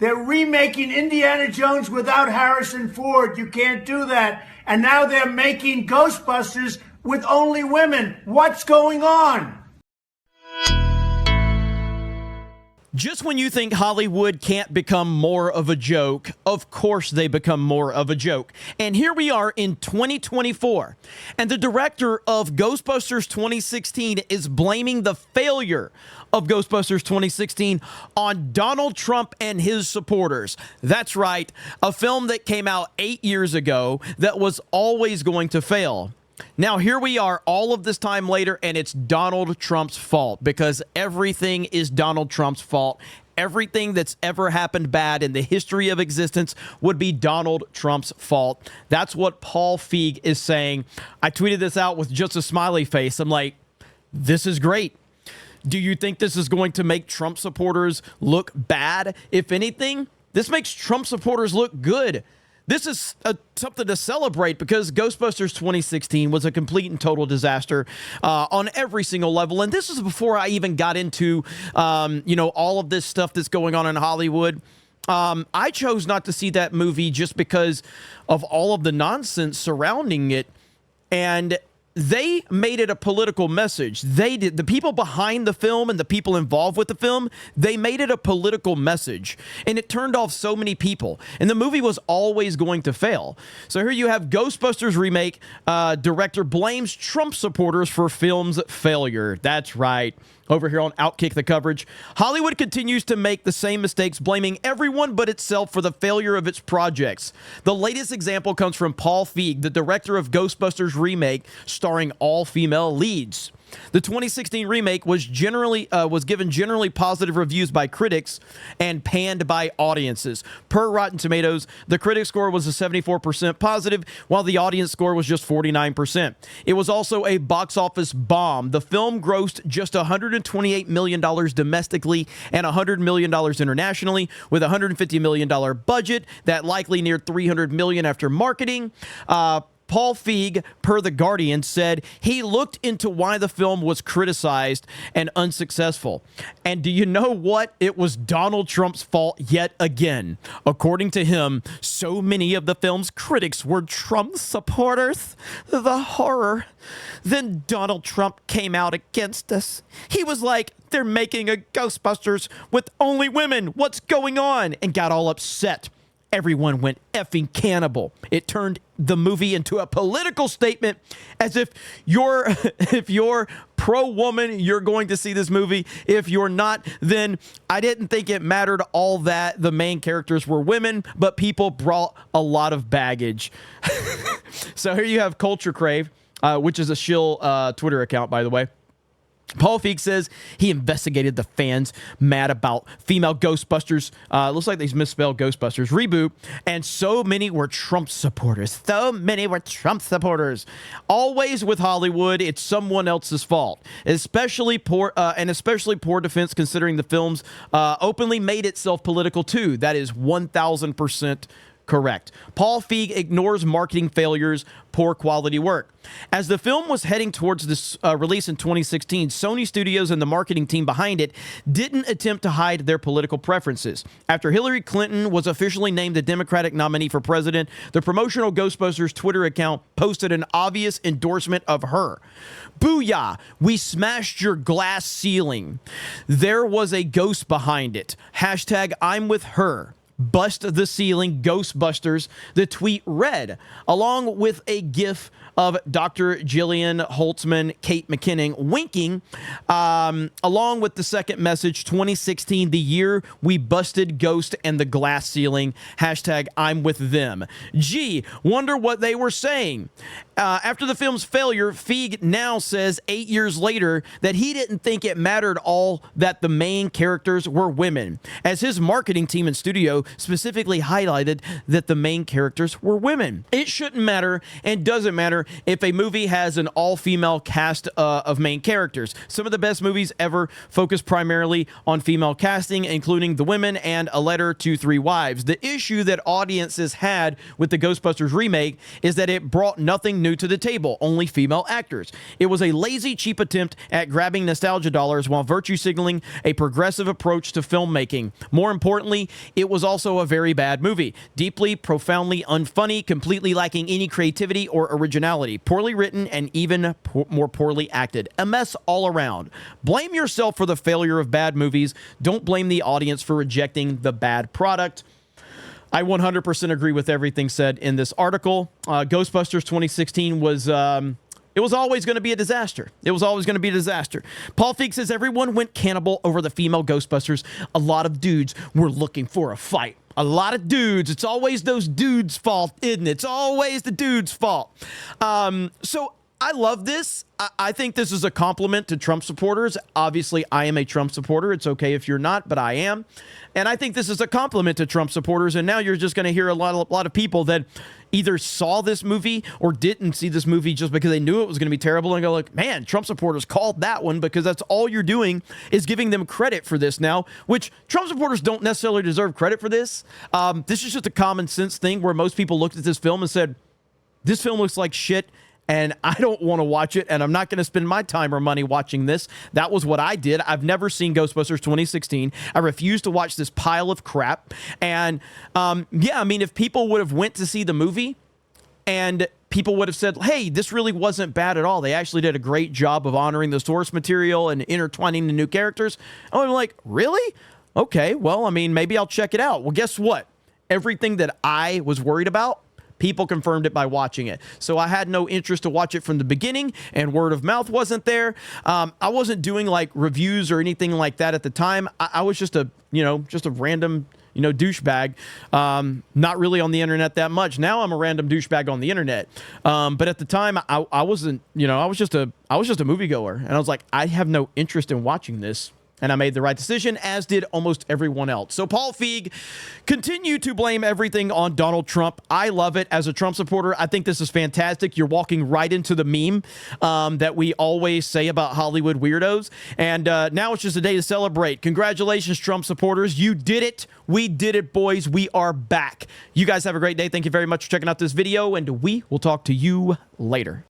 They're remaking Indiana Jones without Harrison Ford. You can't do that. And now they're making Ghostbusters with only women. What's going on? Just when you think Hollywood can't become more of a joke, of course they become more of a joke. And here we are in 2024, and the director of Ghostbusters 2016 is blaming the failure of Ghostbusters 2016 on Donald Trump and his supporters. That's right, a film that came out 8 years ago that was always going to fail. Now, here we are all of this time later, and it's Donald Trump's fault because everything is Donald Trump's fault. Everything that's ever happened bad in the history of existence would be Donald Trump's fault. That's what Paul Feig is saying. I tweeted this out with just a smiley face. I'm like, this is great. Do you think this is going to make Trump supporters look bad? If anything, this makes Trump supporters look good. This is something to celebrate because Ghostbusters 2016 was a complete and total disaster on every single level. And this is before I even got into, all of this stuff that's going on in Hollywood. I chose not to see that movie just because of all of the nonsense surrounding it. And they made it a political message. They did. The people behind the film and the people involved with the film, they made it a political message. And it turned off so many people. And the movie was always going to fail. So here you have Ghostbusters remake. Director blames Trump supporters for film's failure. That's right. Over here on Outkick the Coverage, Hollywood continues to make the same mistakes, blaming everyone but itself for the failure of its projects. The latest example comes from Paul Feig, the director of Ghostbusters remake, starring all-female leads. The 2016 remake was given generally positive reviews by critics and panned by audiences. Per Rotten Tomatoes, the critic score was a 74% positive, while the audience score was just 49%. It was also a box office bomb. The film grossed just $128 million domestically and $100 million internationally, with a $150 million budget that likely neared $300 million after marketing. Paul Feig, per The Guardian, said he looked into why the film was criticized and unsuccessful. And do you know what? It was Donald Trump's fault yet again. According to him, so many of the film's critics were Trump supporters. The horror. Then Donald Trump came out against us. He was like, they're making a Ghostbusters with only women. What's going on? And got all upset. Everyone went effing cannibal. It turned the movie into a political statement, as if you're pro-woman, you're going to see this movie. If you're not, then I didn't think it mattered all that the main characters were women, but people brought a lot of baggage. So here you have Culture Crave, which is a shill Twitter account, by the way. Paul Feig says he investigated the fans mad about female Ghostbusters. Looks like they misspelled Ghostbusters reboot. And so many were Trump supporters. So many were Trump supporters. Always with Hollywood, it's someone else's fault. Especially poor defense, considering the films openly made itself political too. That is 1,000% correct. Paul Feig ignores marketing failures, poor quality work. As the film was heading towards this release in 2016, Sony Studios and the marketing team behind it didn't attempt to hide their political preferences. After Hillary Clinton was officially named the Democratic nominee for president, the promotional Ghostbusters Twitter account posted an obvious endorsement of her. Booyah! We smashed your glass ceiling. There was a ghost behind it. Hashtag I'm with her. Bust the ceiling, Ghostbusters, the tweet read, along with a gif of Dr. Jillian Holtzman, Kate McKinnon winking, along with the second message, 2016, the year we busted Ghost and the glass ceiling, hashtag I'm with them. Gee, wonder what they were saying. After the film's failure, Feig now says 8 years later that he didn't think it mattered all that the main characters were women, as his marketing team and studio specifically highlighted that the main characters were women. It shouldn't matter and doesn't matter if a movie has an all-female cast of main characters. Some of the best movies ever focus primarily on female casting, including The Women and A Letter to Three Wives. The issue that audiences had with the Ghostbusters remake is that it brought nothing new to the table, only female actors. It was a lazy, cheap attempt at grabbing nostalgia dollars while virtue signaling a progressive approach to filmmaking. More importantly, it was also a very bad movie. Deeply, profoundly unfunny, completely lacking any creativity or originality. Poorly written and even more poorly acted. A mess all around. Blame yourself for the failure of bad movies. Don't blame the audience for rejecting the bad product. I 100% agree with everything said in this article. Ghostbusters 2016 was... it was always going to be a disaster. It was always going to be a disaster. Paul Feig says everyone went cannibal over the female Ghostbusters. A lot of dudes were looking for a fight. A lot of dudes. It's always those dudes' fault, isn't it? It's always the dudes' fault. So I love this. I think this is a compliment to Trump supporters. Obviously, I am a Trump supporter. It's okay if you're not, but I am. And I think this is a compliment to Trump supporters. And now you're just going to hear a lot of people that either saw this movie or didn't see this movie just because they knew it was going to be terrible and go like, man, Trump supporters called that one, because that's all you're doing is giving them credit for this now, which Trump supporters don't necessarily deserve credit for this. This is just a common sense thing where most people looked at this film and said, this film looks like shit, and I don't want to watch it, and I'm not going to spend my time or money watching this. That was what I did. I've never seen Ghostbusters 2016. I refused to watch this pile of crap. And yeah, I mean, if people would have went to see the movie and people would have said, hey, this really wasn't bad at all, they actually did a great job of honoring the source material and intertwining the new characters, I'm like, really? Okay, well, I mean, maybe I'll check it out. Well, guess what? Everything that I was worried about, people confirmed it by watching it. So I had no interest to watch it from the beginning, and word of mouth wasn't there. I wasn't doing like reviews or anything like that at the time. I was just a random, douchebag. Not really on the internet that much. Now I'm a random douchebag on the internet. But at the time I wasn't, I was just a moviegoer, and I was like, I have no interest in watching this. And I made the right decision, as did almost everyone else. So Paul Feig, continue to blame everything on Donald Trump. I love it. As a Trump supporter, I think this is fantastic. You're walking right into the meme that we always say about Hollywood weirdos. And now it's just a day to celebrate. Congratulations, Trump supporters. You did it. We did it, boys. We are back. You guys have a great day. Thank you very much for checking out this video, and we will talk to you later.